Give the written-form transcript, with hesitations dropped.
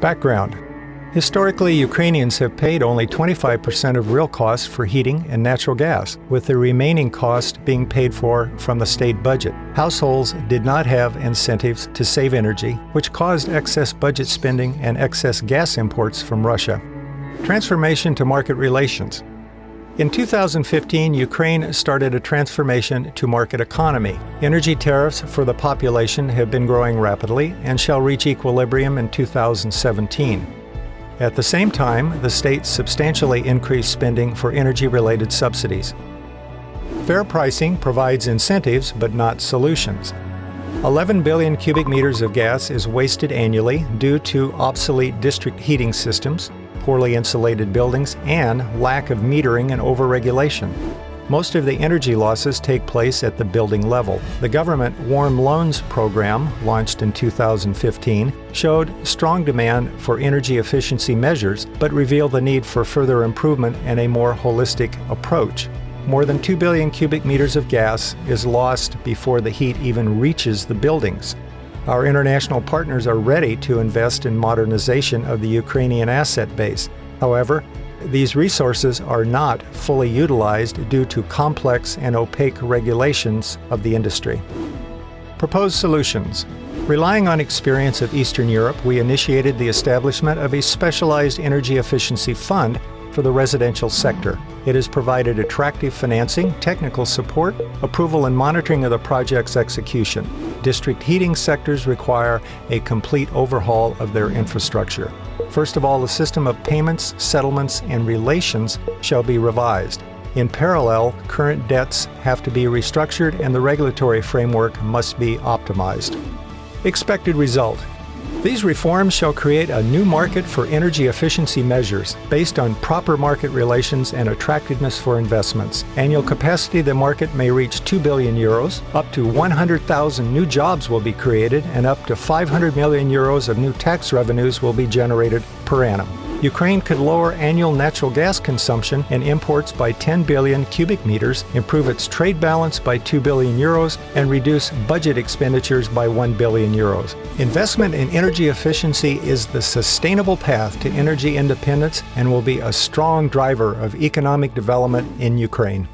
Background. Historically, Ukrainians have paid only 25% of real costs for heating and natural gas, with the remaining cost being paid for from the state budget. Households did not have incentives to save energy, which caused excess budget spending and excess gas imports from Russia. Transformation to market relations. In 2015, Ukraine started a transformation to market economy. Energy tariffs for the population have been growing rapidly and shall reach equilibrium in 2017. At the same time, the state substantially increased spending for energy-related subsidies. Fair pricing provides incentives but not solutions. 11 billion cubic meters of gas is wasted annually due to obsolete district heating systems, poorly insulated buildings, and lack of metering and overregulation. Most of the energy losses take place at the building level. The government Warm Loans program, launched in 2015, showed strong demand for energy efficiency measures, but revealed the need for further improvement and a more holistic approach. More than 2 billion cubic meters of gas is lost before the heat even reaches the buildings. Our international partners are ready to invest in modernization of the Ukrainian asset base. However, these resources are not fully utilized due to complex and opaque regulations of the industry. Proposed solutions. Relying on experience of Eastern Europe, we initiated the establishment of a specialized energy efficiency fund for the residential sector. It has provided attractive financing, technical support, approval and monitoring of the project's execution. District heating sectors require a complete overhaul of their infrastructure. First of all, the system of payments, settlements, and relations shall be revised. In parallel, current debts have to be restructured and the regulatory framework must be optimized. Expected result. These reforms shall create a new market for energy efficiency measures based on proper market relations and attractiveness for investments. Annual capacity of the market may reach 2 billion euros, up to 100,000 new jobs will be created, and up to 500 million euros of new tax revenues will be generated per annum. Ukraine could lower annual natural gas consumption and imports by 10 billion cubic meters, improve its trade balance by 2 billion euros, and reduce budget expenditures by 1 billion euros. Investment in energy efficiency is the sustainable path to energy independence and will be a strong driver of economic development in Ukraine.